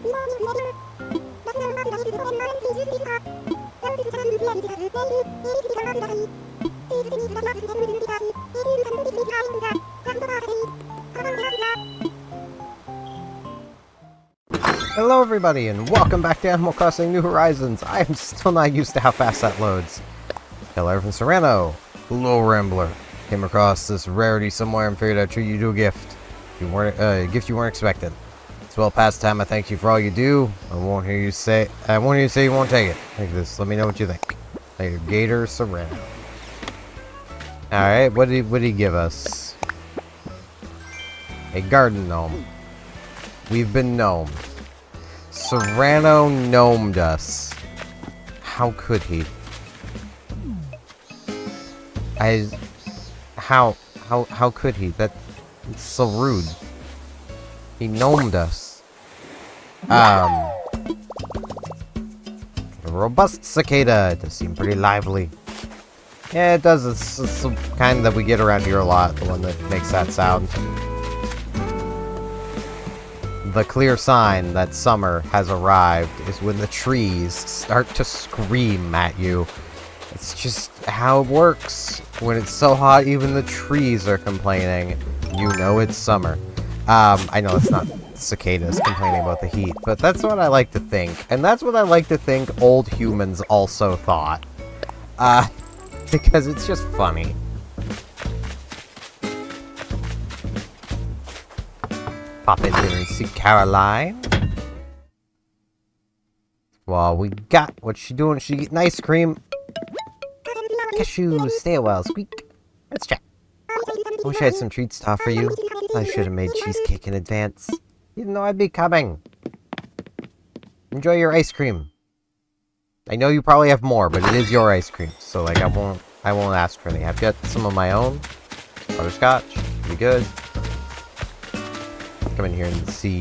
Hello everybody, and welcome back to Animal Crossing New Horizons. I am still not used to how fast that loads. Hello from Serrano. Hello, Rambler. Came across this rarity somewhere and figured I'd treat you to a gift. A gift you weren't expecting. It's well past time. I thank you for all you do. I won't hear you say you won't take it. Take this. Let me know what you think. Like a Gator Serrano. Alright, what did he give us? A garden gnome. We've been gnomed. Serrano gnomed us. How could he? How could he? That's so rude. He gnomed us. A robust cicada. It does seem pretty lively. Yeah, it does. It's the kind that we get around here a lot. The one that makes that sound. The clear sign that summer has arrived is when the trees start to scream at you. It's just how it works. When it's so hot, even the trees are complaining. You know it's summer. I know it's not cicadas complaining about the heat, but that's what I like to think. And that's what I like to think old humans also thought. Because it's just funny. Pop in here and see Caroline. Well, we got what she doing. She eating ice cream. Cashews, stay a while, squeak. Let's check. I wish I had some treats to offer you. I should have made cheesecake in advance. You didn't know I'd be coming. Enjoy your ice cream. I know you probably have more, but it is your ice cream, so like I won't ask for any. I've got some of my own. Butterscotch, be good. Come in here and see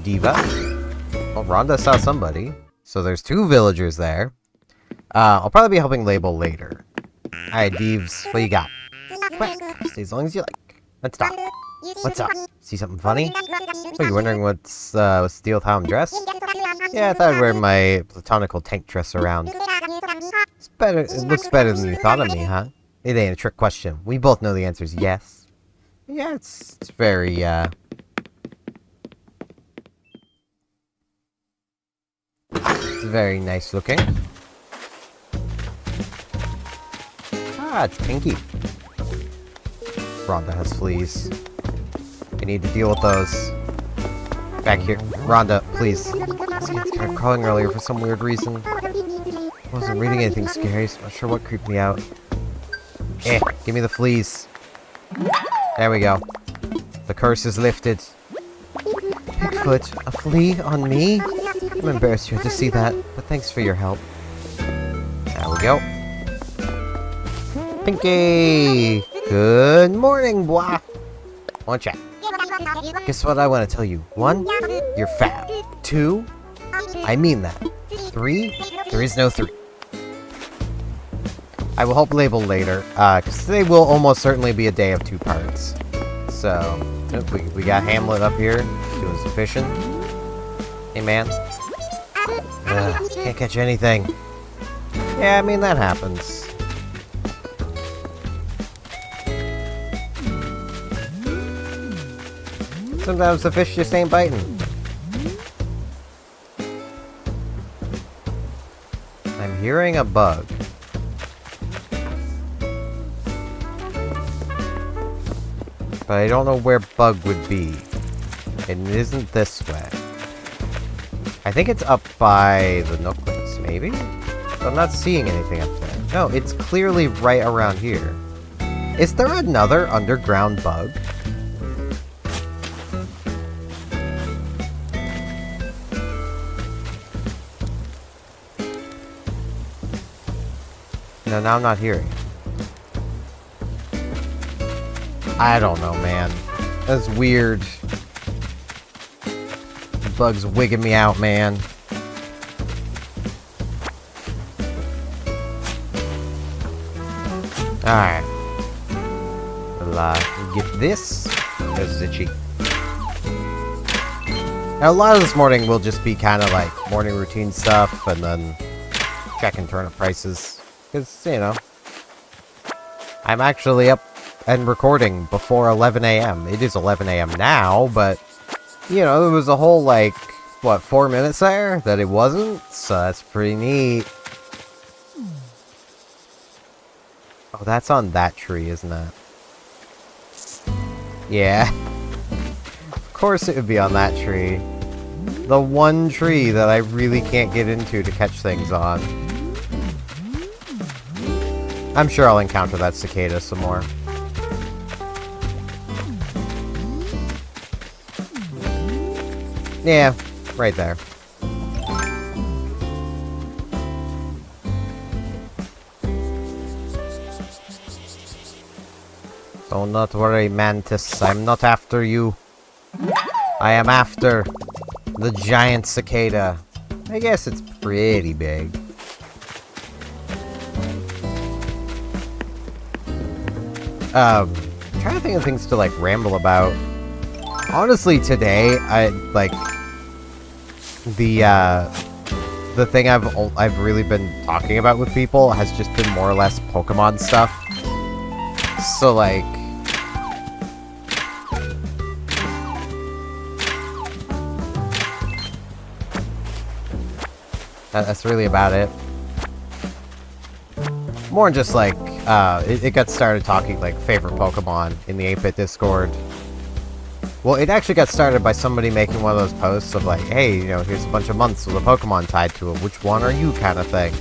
Diva. Well, Rhonda saw somebody. So there's two villagers there. I'll probably be helping Label later. Alright, Deeves, what you got? Quick, stay as long as you like. Let's talk. What's up? See something funny? Are you wondering what's the deal with how I'm dressed? Yeah, I thought I'd wear my platonical tank dress around. It's better. It looks better than you thought of me, huh? It ain't a trick question. We both know the answer is yes. Yeah, it's very, it's very nice looking. Ah, it's Pinky. Rhonda has fleas. I need to deal with those. Back here. Rhonda, please. This kid started crawling earlier for some weird reason. I wasn't reading anything scary, so I'm not sure what creeped me out. Give me the fleas. There we go. The curse is lifted. Bigfoot, a flea on me? I'm embarrassed you had to see that, but thanks for your help. There we go. Pinky! Good morning, boy! One check. Guess what I want to tell you? 1, you're fat. 2, I mean that. 3, there is no 3. I will help Label later, because today will almost certainly be a day of 2 parts. So, we got Hamlet up here, doing some fishing. Hey, man. Can't catch anything. Yeah, I mean, that happens. Sometimes the fish just ain't biting. I'm hearing a bug. But I don't know where bug would be. And it isn't this way. I think it's up by the Nooklets, maybe? But I'm not seeing anything up there. No, it's clearly right around here. Is there another underground bug? No, now I'm not hearing it. I don't know, man. That's weird. The bug's wigging me out, man. Alright. We'll get this. There's itchy. Now, a lot of this morning will just be kind of like morning routine stuff, and then checking turnip prices. Because, you know, I'm actually up and recording before 11 a.m. It is 11 a.m. now, but, you know, there was a whole, like, what, 4 minutes there that it wasn't? So that's pretty neat. Oh, that's on that tree, isn't it? Yeah. Of course it would be on that tree. The one tree that I really can't get into to catch things on. I'm sure I'll encounter that cicada some more. Yeah, right there. Do not worry, Mantis. I'm not after you. I am after the giant cicada. I guess it's pretty big. Trying to think of things to, like, ramble about. Honestly, today, the thing I've really been talking about with people has just been more or less Pokemon stuff. So, like, that's really about it. More just like, it got started talking, like, favorite Pokemon in the 8-Bit Discord. Well, it actually got started by somebody making one of those posts of like, hey, you know, here's a bunch of months with a Pokemon tied to it. Which one are you, kind of thing.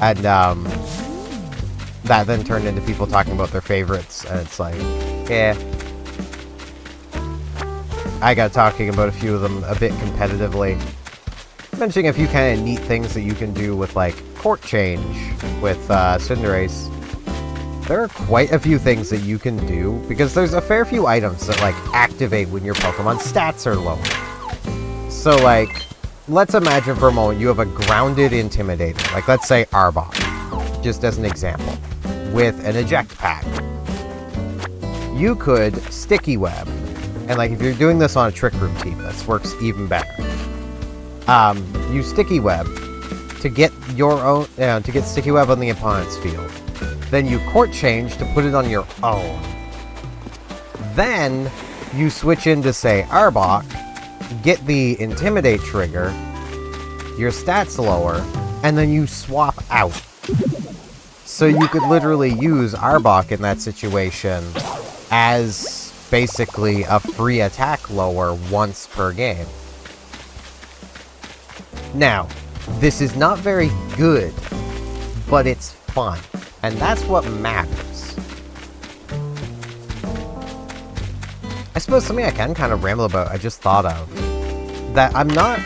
And, that then turned into people talking about their favorites. And it's like, yeah. I got talking about a few of them a bit competitively. Mentioning a few kind of neat things that you can do with, like, court change with Cinderace. There are quite a few things that you can do, because there's a fair few items that, like, activate when your Pokemon stats are low. So, like, let's imagine for a moment you have a grounded Intimidator, like, let's say Arbok, just as an example, with an Eject Pack. You could Sticky Web, and, like, if you're doing this on a Trick Room team, this works even better. You Sticky Web to get your own, to get Sticky Web on the opponent's field. Then you court change to put it on your own. Then you switch into, say, Arbok, get the Intimidate trigger, your stats lower, and then you swap out. So you could literally use Arbok in that situation as basically a free attack lower once per game. Now, this is not very good, but it's fun. And that's what matters. I suppose something I can kind of ramble about, I just thought of, that I'm not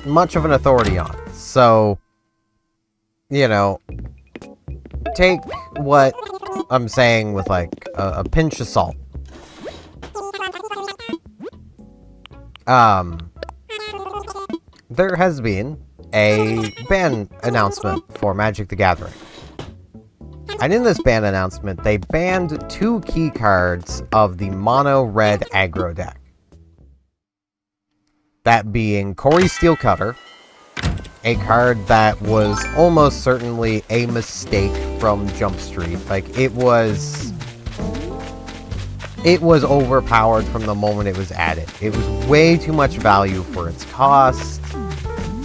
much of an authority on. So, you know, take what I'm saying with, like, a pinch of salt. There has been a ban announcement for Magic the Gathering. And in this ban announcement, they banned 2 key cards of the mono red aggro deck. That being Corey Steelcutter, a card that was almost certainly a mistake from Jump Street. Like, it was overpowered from the moment it was added. It was way too much value for its cost.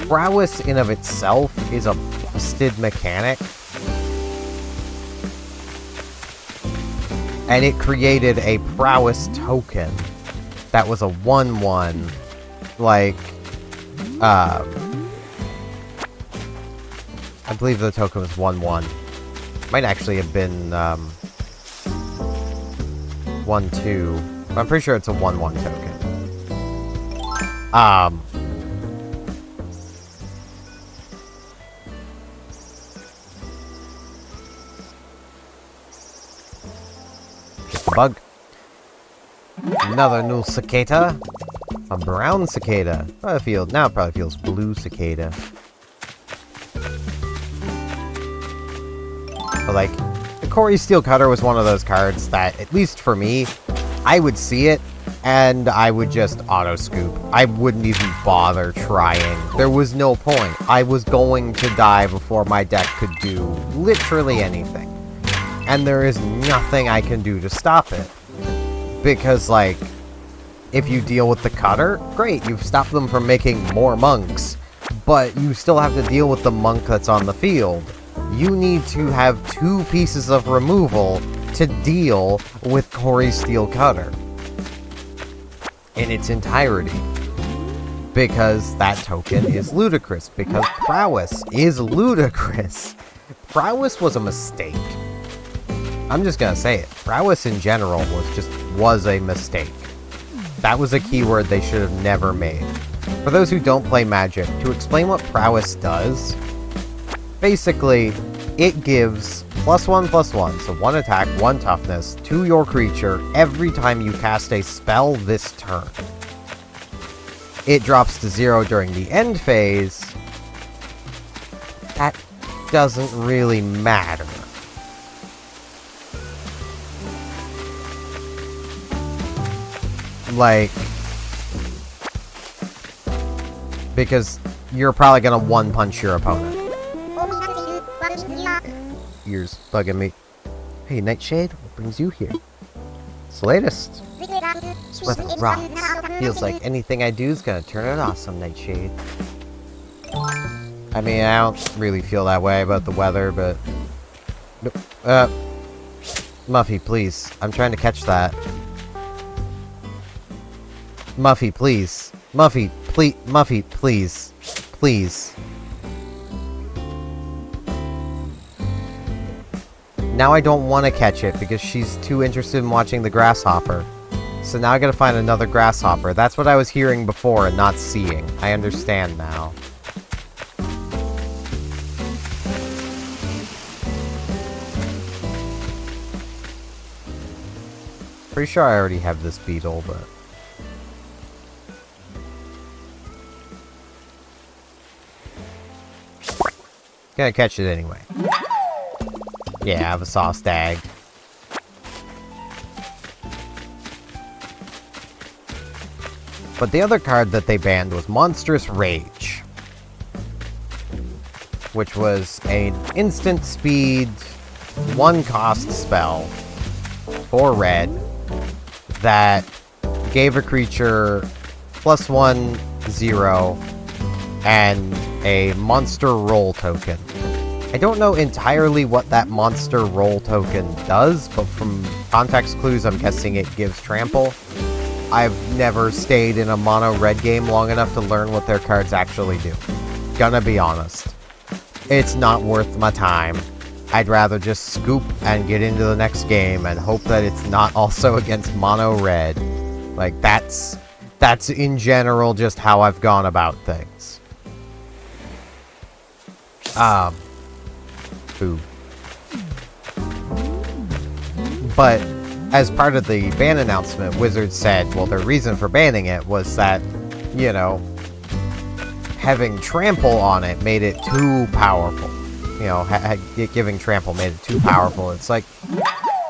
Prowess in of itself is a busted mechanic. And it created a prowess token that was a 1/1, like, I believe the token was 1/1. Might actually have been 1/2. But I'm pretty sure it's a 1/1 token. Bug. Another new cicada. A brown cicada. Now it probably feels blue cicada. But, like, the Corey Steelcutter was one of those cards that, at least for me, I would see it, and I would just auto-scoop. I wouldn't even bother trying. There was no point. I was going to die before my deck could do literally anything. And there is nothing I can do to stop it. Because, like, if you deal with the cutter, great, you've stopped them from making more monks. But you still have to deal with the monk that's on the field. You need to have 2 pieces of removal to deal with Corey's Steel Cutter in its entirety. Because that token is ludicrous. Because Prowess is ludicrous. Prowess was a mistake. I'm just gonna say it. Prowess in general was a mistake. That was a keyword they should have never made. For those who don't play Magic, to explain what Prowess does, basically, it gives +1/+1, so 1 attack, 1 toughness, to your creature every time you cast a spell this turn. It drops to 0 during the end phase. That doesn't really matter. Like, because you're probably gonna one-punch your opponent. Ears bugging me. Hey, Nightshade, what brings you here? It's the latest. This weather rocks. Feels like anything I do is gonna turn it awesome, Nightshade. I mean, I don't really feel that way about the weather, but... Muffy, please. I'm trying to catch that. Muffy, please. Muffy, please. Muffy, please. Please. Now I don't want to catch it because she's too interested in watching the grasshopper. So now I gotta find another grasshopper. That's what I was hearing before and not seeing. I understand now. Pretty sure I already have this beetle, but... Gonna catch it anyway. Yeah, I have a saw stag. But the other card that they banned was Monstrous Rage, which was an instant speed, 1-cost spell for red that gave a creature +1/0 and a monster roll token. I don't know entirely what that monster roll token does, but from context clues, I'm guessing it gives trample. I've never stayed in a mono red game long enough to learn what their cards actually do. Gonna be honest. It's not worth my time. I'd rather just scoop and get into the next game and hope that it's not also against mono red. Like, that's in general just how I've gone about things. Boo. But as part of the ban announcement, Wizards said, well, their reason for banning it was that, you know, having trample on it made it too powerful. You know, giving trample made it too powerful. It's like,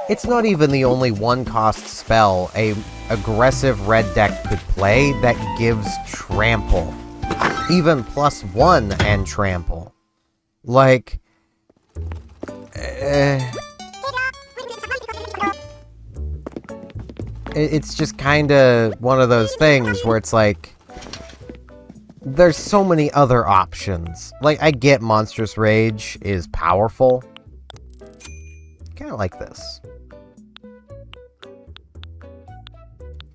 it's not even the only 1-cost spell a aggressive red deck could play that gives trample. Even +1 and trample. Like, it's just kind of one of those things where it's like, there's so many other options. Like, I get Monstrous Rage is powerful. Kind of like this.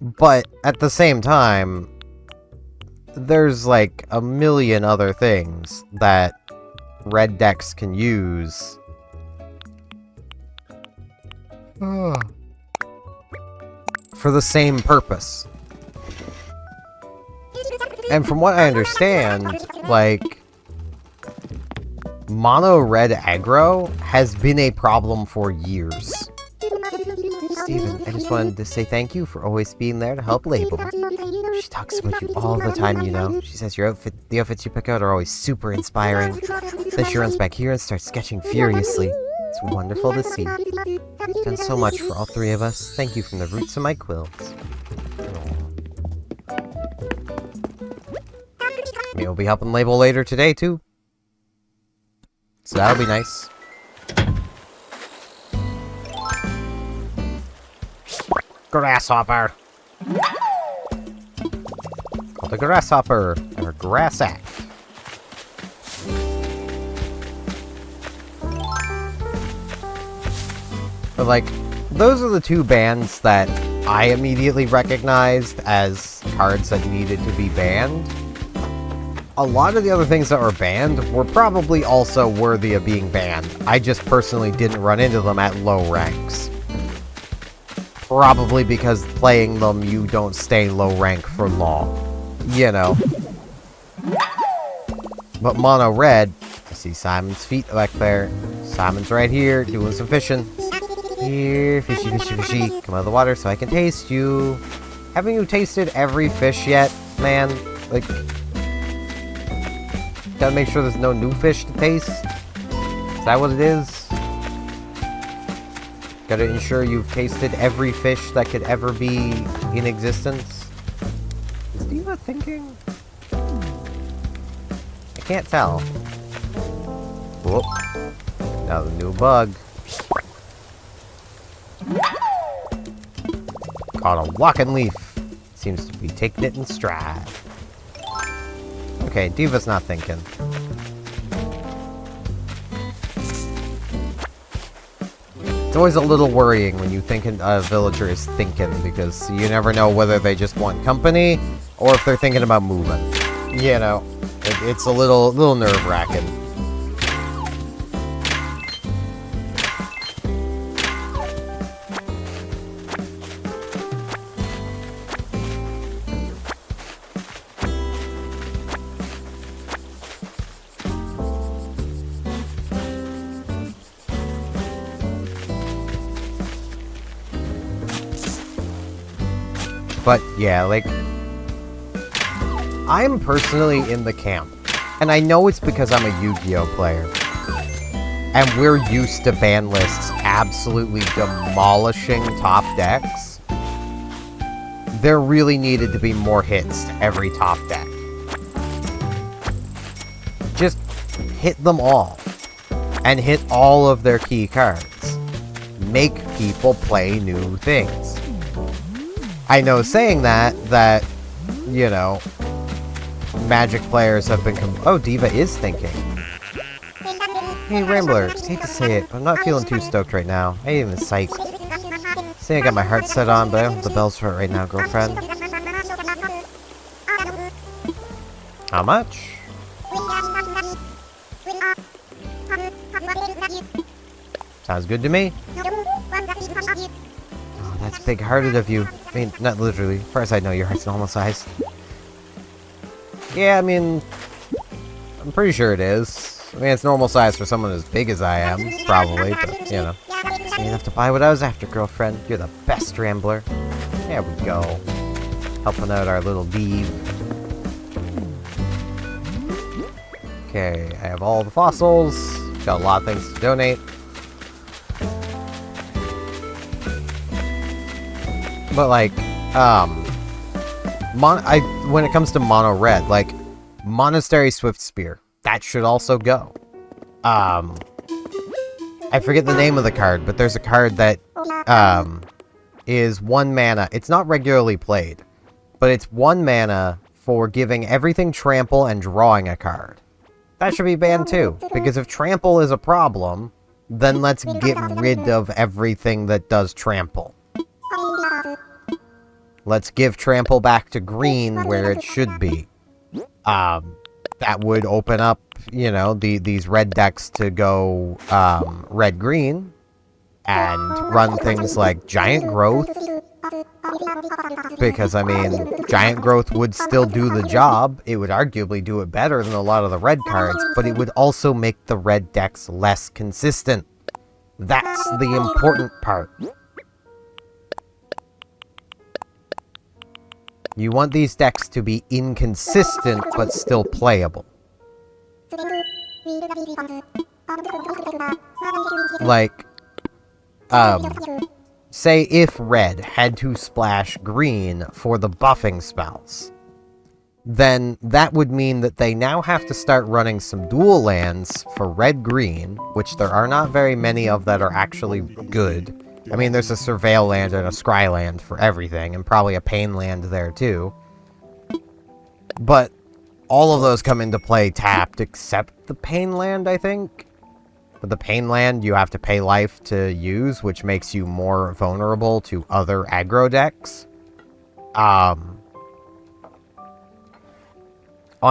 But at the same time, there's like a million other things that red decks can use. For the same purpose. And from what I understand, like, mono red aggro has been a problem for years. Steven, I just wanted to say thank you for always being there to help Label. She talks about you all the time, you know. She says the outfits you pick out are always super inspiring. Then she runs back here and starts sketching furiously. It's wonderful to see. You've done so much for all 3 of us. Thank you from the roots of my quills. Aww. Maybe we'll be helping label later today, too. So that'll be nice. Grasshopper! Called the grasshopper, or grassack. But, like, those are the two bands that I immediately recognized as cards that needed to be banned. A lot of the other things that were banned were probably also worthy of being banned. I just personally didn't run into them at low ranks. Probably because playing them, you don't stay low rank for long. You know. But mono red, I see Simon's feet back there. Simon's right here, doing some fishing. Here, fishy, fishy, fishy. Come out of the water so I can taste you. Haven't you tasted every fish yet, man? Like, gotta make sure there's no new fish to taste. Is that what it is? Gotta ensure you've tasted every fish that could ever be in existence. Is Diva thinking? I can't tell. Whoop. Now the new bug. Caught a walking leaf. Seems to be taking it in stride. Okay, Diva's not thinking. It's always a little worrying when you think a villager is thinking, because you never know whether they just want company or if they're thinking about moving. You know, it's a little nerve-wracking. But, yeah, like, I'm personally in the camp, and I know it's because I'm a Yu-Gi-Oh player, and we're used to ban lists absolutely demolishing top decks. There really needed to be more hits to every top deck. Just hit them all, and hit all of their key cards. Make people play new things. I know saying that, you know, Magic players have been oh, Diva is thinking. Hey, Rambler, hate to say it, but I'm not feeling too stoked right now. I ain't even psyched. See, I got my heart set on, but I don't have the bells for it right now, girlfriend. How much? Sounds good to me. Oh, that's big-hearted of you. I mean, not literally. As far as I know, your heart's normal size. Yeah, I mean, I'm pretty sure it is. I mean, it's normal size for someone as big as I am, probably, but, you know. It's enough to buy what I was after, girlfriend. You're the best Rambler. There we go. Helping out our little Div. Okay, I have all the fossils. Got a lot of things to donate. But, like, when it comes to mono red, like, Monastery Swift Spear, that should also go. I forget the name of the card, but there's a card that, is 1 mana. It's not regularly played, but it's 1 mana for giving everything trample and drawing a card. That should be banned too, because if trample is a problem, then let's get rid of everything that does trample. Let's give trample back to green where it should be. That would open up, you know, these red decks to go red-green and run things like Giant Growth. Because, I mean, Giant Growth would still do the job. It would arguably do it better than a lot of the red cards, but it would also make the red decks less consistent. That's the important part. You want these decks to be inconsistent, but still playable. Like, say if red had to splash green for the buffing spells, then that would mean that they now have to start running some dual lands for red-green, which there are not very many of that are actually good. I mean, there's a Surveil land and a Scry land for everything, and probably a Pain land there too. But all of those come into play tapped, except the Pain land, I think. But the Pain land, you have to pay life to use, which makes you more vulnerable to other aggro decks. On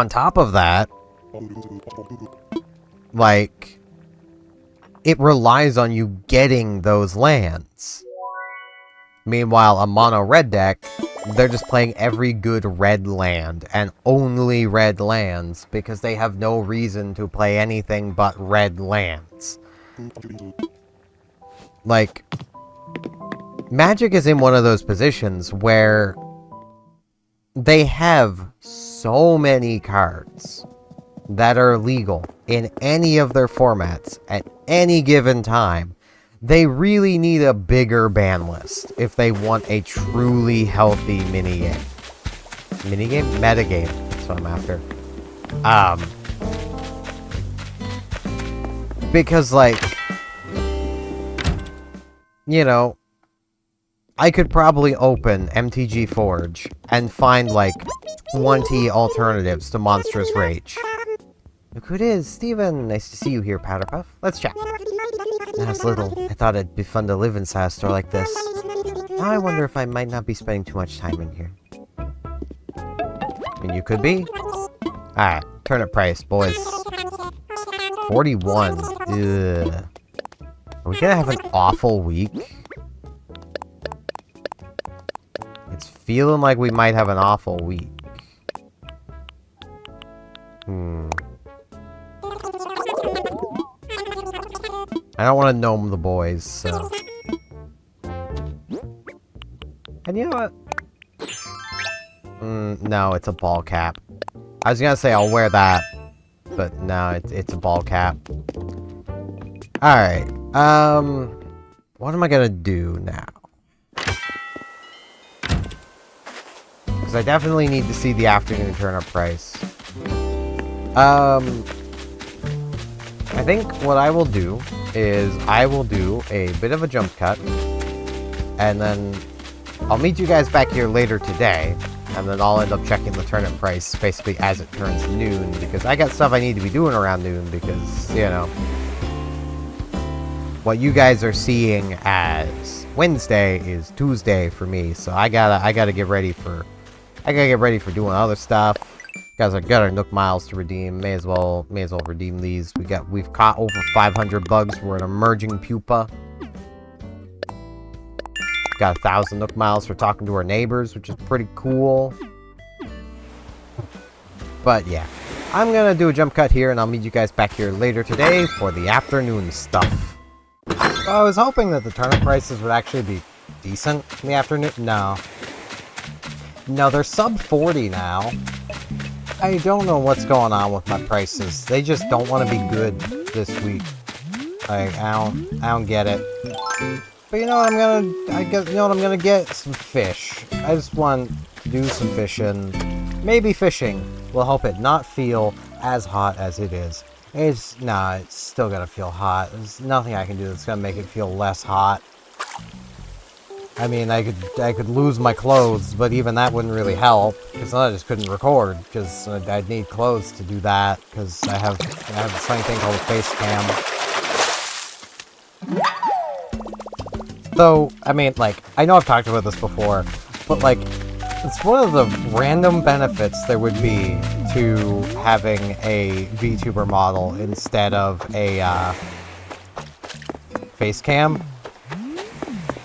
top of that, like, it relies on you getting those lands. Meanwhile, a mono red deck, they're just playing every good red land, and only red lands, because they have no reason to play anything but red lands. Like, Magic is in one of those positions where they have so many cards that are legal in any of their formats at any given time. They really need a bigger ban list if they want a truly healthy minigame. Minigame? Metagame. That's what I'm after. Because, like, you know, I could probably open MTG Forge and find, like, 20 alternatives to Monstrous Rage. Look who it is, Steven! Nice to see you here, Powderpuff. Let's chat. When I was little, I thought it'd be fun to live inside a store like this. Now I wonder if I might not be spending too much time in here. I mean, you could be. Alright, turnip price, boys. 41. Ugh. Are we gonna have an awful week? It's feeling like we might have an awful week. I don't want to gnome the boys, so... And you know what? No, it's a ball cap. I was gonna say I'll wear that, but no, it's a ball cap. Alright, what am I gonna do now? Because I definitely need to see the afternoon turnip price. I think what I will do is I will do a bit of a jump cut, and then I'll meet you guys back here later today, and then I'll end up checking the turnip price basically as it turns noon, because I got stuff I need to be doing around noon, because, you know, what you guys are seeing as Wednesday is Tuesday for me, so I gotta get ready for doing other stuff. Guys, I got our Nook Miles to redeem. May as well redeem these. We've caught over 500 bugs. We're an emerging pupa. Got 1,000 Nook Miles for talking to our neighbors, which is pretty cool. But yeah, I'm gonna do a jump cut here, and I'll meet you guys back here later today for the afternoon stuff. I was hoping that the turnip prices would actually be decent in the afternoon. No, they're sub 40 now. I don't know what's going on with my prices. They just don't want to be good this week. Like, I don't get it. But you know what I'm gonna get? Some fish. I just want to do some fishing. Maybe fishing will help it not feel as hot as it is. It's still gonna feel hot. There's nothing I can do that's gonna make it feel less hot. I mean, I could lose my clothes, but even that wouldn't really help, because then I just couldn't record, because I'd need clothes to do that, because I have this funny thing called a face cam. Though, I mean, like, I know I've talked about this before, but, like, it's one of the random benefits there would be to having a VTuber model instead of a, face cam.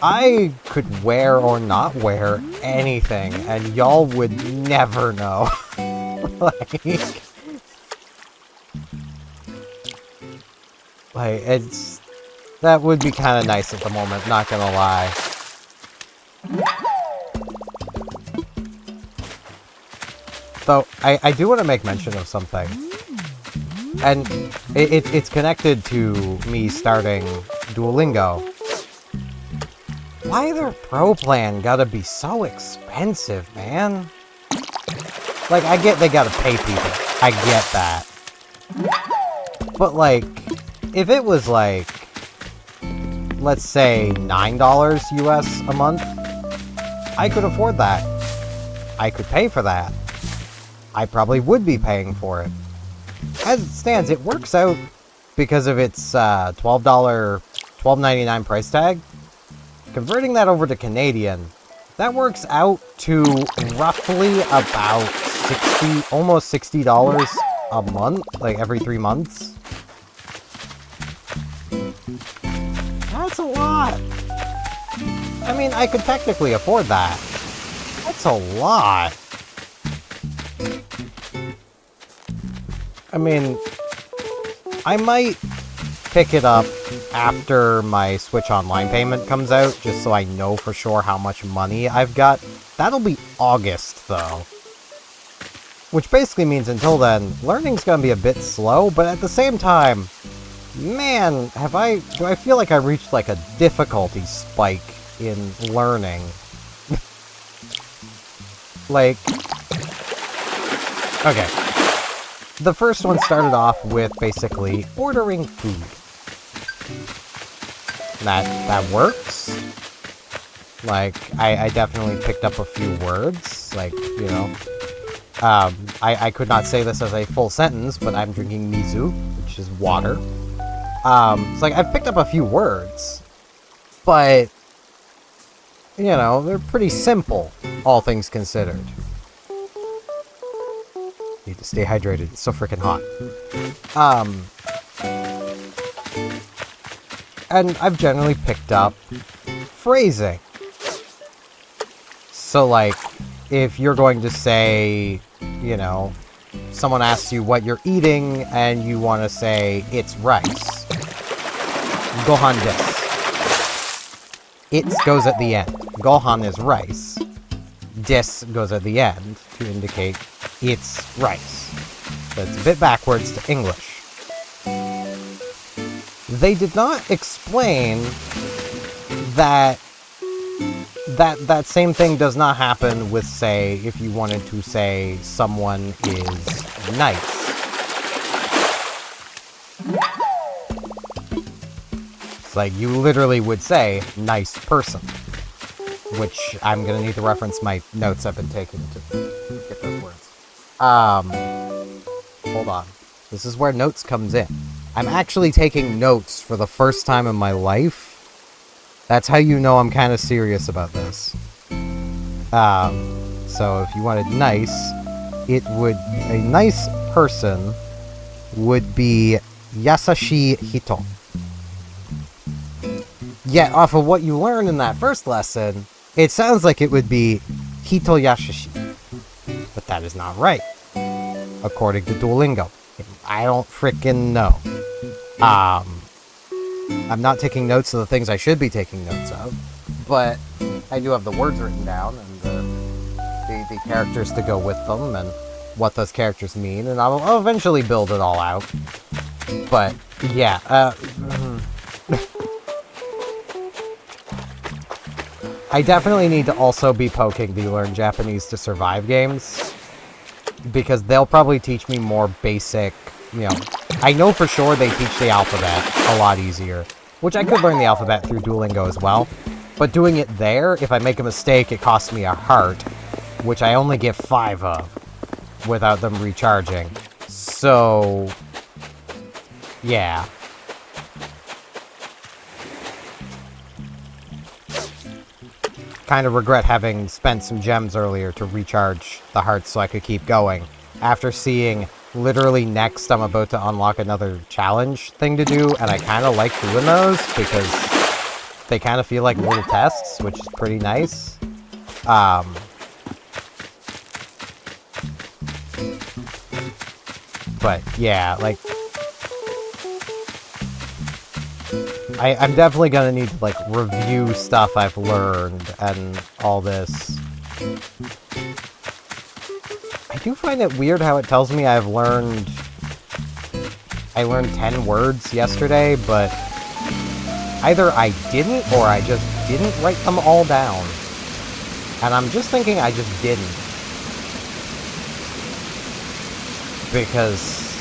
I could wear or not wear anything, and y'all would never know. That would be kind of nice at the moment, not gonna lie. So, I do want to make mention of something. And it's connected to me starting Duolingo. Why their pro plan gotta be so expensive, man? Like, I get they gotta pay people. I get that. But, like, if it was, like, let's say $9 US a month, I could afford that. I could pay for that. I probably would be paying for it. As it stands, it works out because of its $12.99 price tag. Converting that over to Canadian, that works out to roughly about almost $60 a month, like every 3 months. That's a lot. I mean, I could technically afford that. That's a lot. I mean, I might pick it up after my Switch Online payment comes out, just so I know for sure how much money I've got. That'll be August, though. Which basically means until then, learning's gonna be a bit slow, but at the same time, man, do I feel like I reached like a difficulty spike in learning. Like, okay. The first one started off with basically ordering food. That works. Like, I definitely picked up a few words, like, you know. I could not say this as a full sentence, but I'm drinking mizu, which is water. It's like, I've picked up a few words, but, you know, they're pretty simple, all things considered. Need to stay hydrated, it's so freaking hot. And I've generally picked up phrasing. So, like, if you're going to say, you know, someone asks you what you're eating, and you want to say, it's rice. Gohan desu. It goes at the end. Gohan is rice. Desu goes at the end to indicate it's rice. So it's a bit backwards to English. They did not explain that that same thing does not happen with, say, if you wanted to say someone is nice. It's like, you literally would say, nice person. Which, I'm gonna need to reference my notes I've been taking to get those words. Hold on. This is where notes comes in. I'm actually taking notes for the first time in my life. That's how you know I'm kind of serious about this. So if you wanted nice, a nice person would be yasashi hito. Yet, off of what you learned in that first lesson, it sounds like it would be hito yasashi. But that is not right, according to Duolingo. I don't frickin' know. I'm not taking notes of the things I should be taking notes of, but I do have the words written down, and the characters to go with them, and what those characters mean, and I'll eventually build it all out. But, yeah, I definitely need to also be poking the Learn Japanese to Survive games, because they'll probably teach me more basic, you know, I know for sure they teach the alphabet a lot easier, which I could learn the alphabet through Duolingo as well, but doing it there, if I make a mistake, it costs me a heart, which I only get 5 of without them recharging. So, yeah. Kind of regret having spent some gems earlier to recharge the hearts so I could keep going. After seeing literally next I'm about to unlock another challenge thing to do, and I kind of like doing those because they kind of feel like little tests, which is pretty nice. But yeah, like, I'm definitely gonna need to, like, review stuff I've learned and all this. I do find it weird how it tells me I learned 10 words yesterday, but either I didn't or I just didn't write them all down. And I'm just thinking I just didn't. because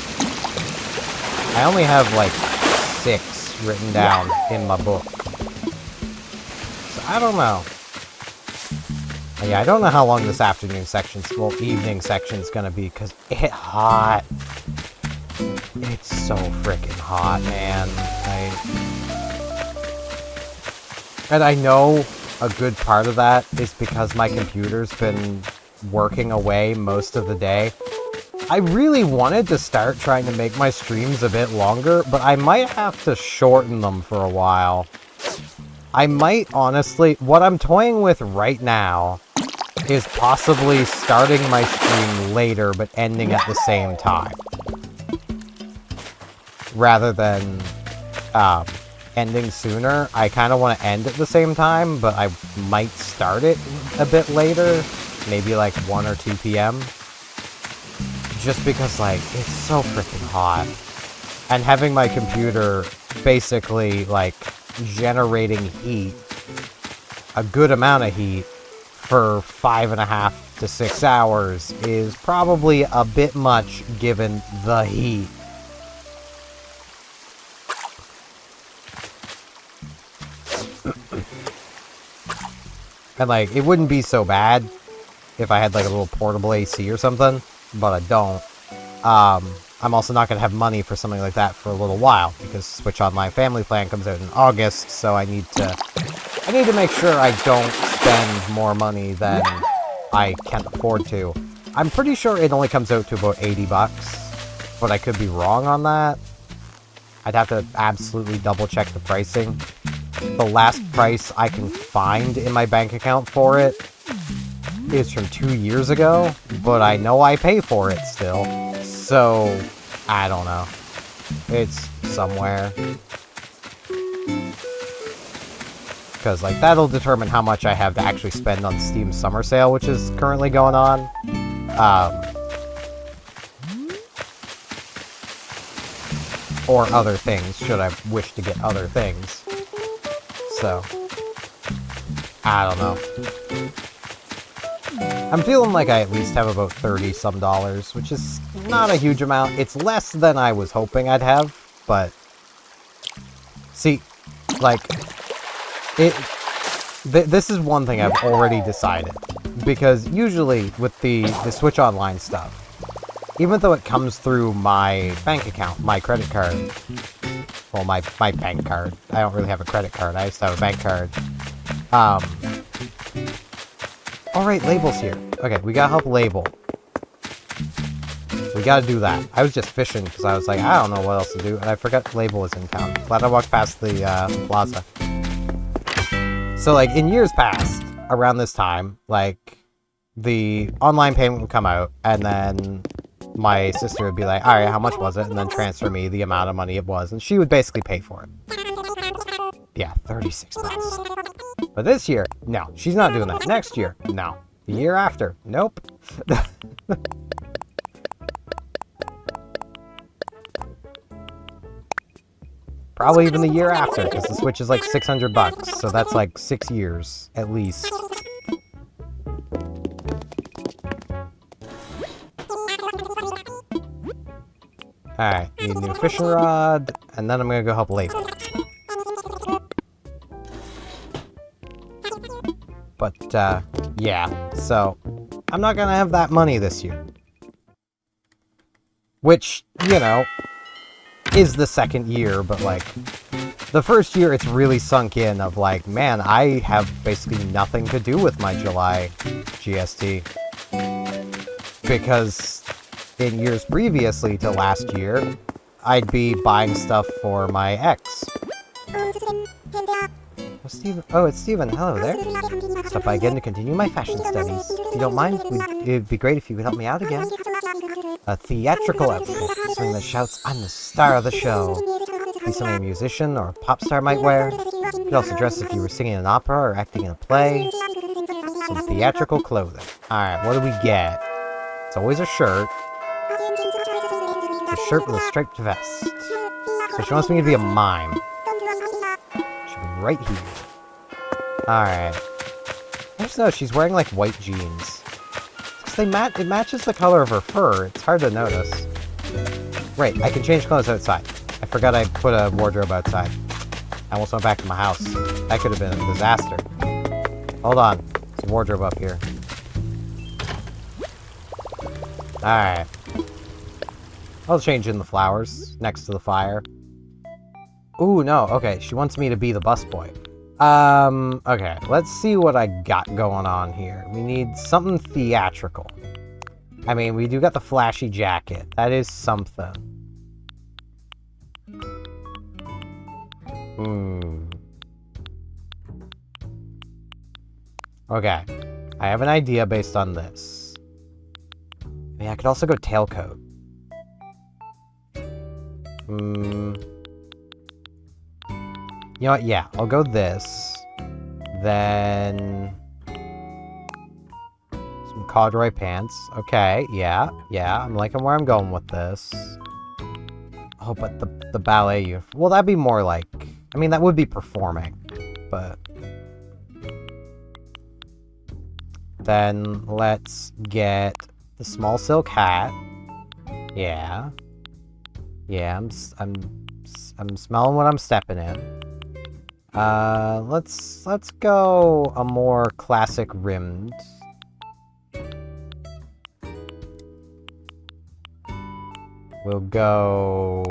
I only have like 6 written down in my book. So I don't know. Yeah, I don't know how long this afternoon section's, well, evening section's gonna be, because it's hot. It's so freaking hot, man. And I know a good part of that is because my computer's been working away most of the day. I really wanted to start trying to make my streams a bit longer, but I might have to shorten them for a while. I might honestly, what I'm toying with right now is possibly starting my stream later but ending at the same time. Rather than ending sooner. I kind of want to end at the same time, but I might start it a bit later. Maybe like 1 or 2 p.m. Just because, like, it's so freaking hot. And having my computer basically, like, generating heat, a good amount of heat, for 5.5 to 6 hours is probably a bit much given the heat. And, like, it wouldn't be so bad if I had, like, a little portable AC or something, but I don't. I'm also not going to have money for something like that for a little while, because Switch Online Family Plan comes out in August, so I need to make sure I don't spend more money than I can afford to. I'm pretty sure it only comes out to about $80, but I could be wrong on that. I'd have to absolutely double check the pricing. The last price I can find in my bank account for it is from 2 years ago, but I know I pay for it still, so I don't know. It's somewhere. Because, like, that'll determine how much I have to actually spend on Steam Summer Sale, which is currently going on. Or other things, should I wish to get other things. So, I don't know. I'm feeling like I at least have about $30-some, which is not a huge amount. It's less than I was hoping I'd have, but... See, like... This is one thing I've already decided. Because usually, with the Switch Online stuff, even though it comes through my bank account, my credit card... Well, my bank card. I don't really have a credit card. I just have a bank card. Alright, Label's here. Okay, we gotta help Label. We gotta do that. I was just fishing because I was like, I don't know what else to do, and I forgot Label was in town. Glad I walked past the plaza. So, like, in years past, around this time, like, the online payment would come out, and then my sister would be like, alright, how much was it? And then transfer me the amount of money it was, and she would basically pay for it. Yeah, $36. But this year, no, she's not doing that. Next year, no. The year after, nope. Probably even the year after, because the Switch is like $600, so that's like 6 years, at least. Alright, need a new fishing rod, and then I'm gonna go help Label. But, yeah, so, I'm not gonna have that money this year. Which, you know, is the second year, but, like, the first year it's really sunk in of, like, man, I have basically nothing to do with my July GST. Because in years previously to last year, I'd be buying stuff for my ex. Oh, Steven. Oh, it's Steven. Hello there. Stop by again to continue my fashion studies. If you don't mind, it'd be great if you could help me out again. A theatrical outfit. Something that shouts, I'm the star of the show. Be something a musician or a pop star might wear. You could also dress if you were singing an opera or acting in a play. Some theatrical clothing. Alright, what do we get? It's always a shirt. A shirt with a striped vest. So she wants me to be a mime. Should be right here. Alright. I just know she's wearing like white jeans. It matches the color of her fur. It's hard to notice. Right, I can change clothes outside. I forgot I put a wardrobe outside. I almost went back to my house. That could have been a disaster. Hold on. There's a wardrobe up here. Alright. I'll change in the flowers next to the fire. Ooh, no. Okay, she wants me to be the busboy. Okay. Let's see what I got going on here. We need something theatrical. I mean, we do got the flashy jacket. That is something. Okay. I have an idea based on this. I mean, I could also go tailcoat. You know what? Yeah, I'll go this. Then... some corduroy pants. Okay, yeah. I'm liking where I'm going with this. Oh, but the ballet uniform... well, that'd be more like... I mean, that would be performing. But... then let's get the small silk hat. Yeah. Yeah, I'm smelling what I'm stepping in. Let's go a more classic rimmed. We'll go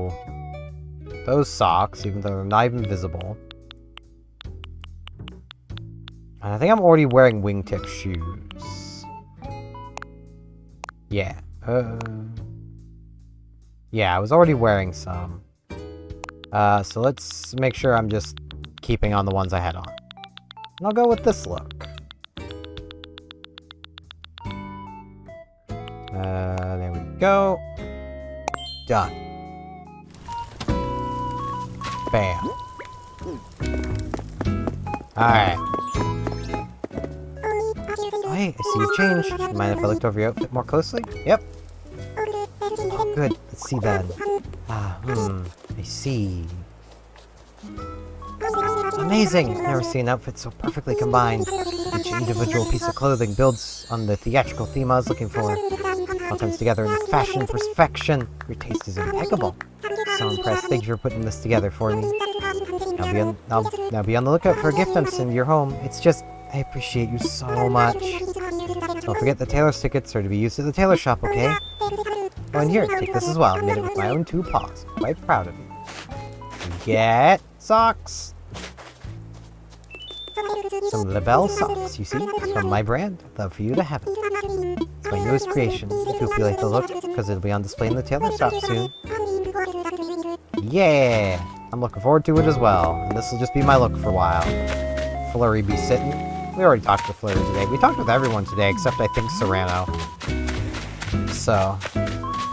those socks, even though they're not even visible. And I think I'm already wearing wingtip shoes. Yeah. Yeah, I was already wearing some. So let's make sure I'm just keeping on the ones I had on. And I'll go with this look. There we go. Done. Bam. Alright. Oh, hey, I see you've changed. Mind if I looked over your outfit more closely? Yep. Oh, good. Let's see then. I see. Amazing! I've never seen an outfit so perfectly combined. Each individual piece of clothing builds on the theatrical theme I was looking for. All comes together in fashion perfection. Your taste is impeccable. So impressed. Thank you for putting this together for me. Now be on the lookout for a gift I'm sending to your home. It's just, I appreciate you so much. Don't forget the tailor's tickets are to be used at the tailor shop, okay? Oh, and here, take this as well. I made it with my own 2 paws. Quite proud of you. Get socks. Some label socks, you see? It's from my brand. I'd love for you to have it. It's my newest creation. I hope you like the look, because it'll be on display in the tailor shop soon. Yeah! I'm looking forward to it as well. And this will just be my look for a while. Flurry be sitting. We already talked to Flurry today. We talked with everyone today, except I think Serrano. So...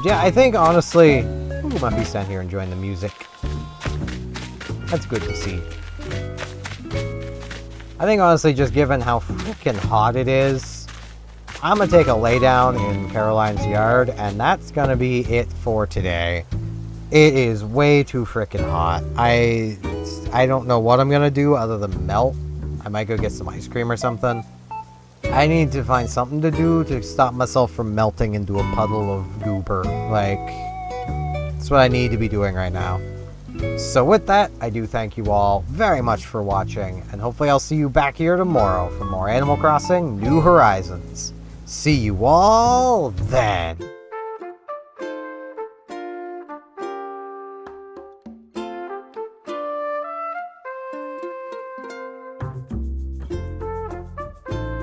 yeah, I think, honestly... ooh, my beast down here enjoying the music. That's good to see. I think, honestly, just given how freaking hot it is, I'm gonna take a lay down in Caroline's yard, and that's gonna be it for today. It is way too freaking hot. I don't know what I'm gonna do other than melt. I might go get some ice cream or something. I need to find something to do to stop myself from melting into a puddle of goober. Like, that's what I need to be doing right now. So with that, I do thank you all very much for watching, and hopefully I'll see you back here tomorrow for more Animal Crossing New Horizons. See you all then!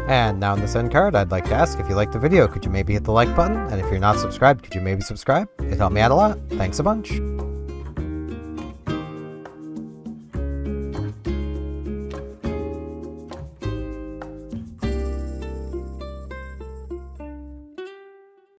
And now in this end card, I'd like to ask, if you liked the video, could you maybe hit the like button? And if you're not subscribed, could you maybe subscribe? It'd help me out a lot. Thanks a bunch.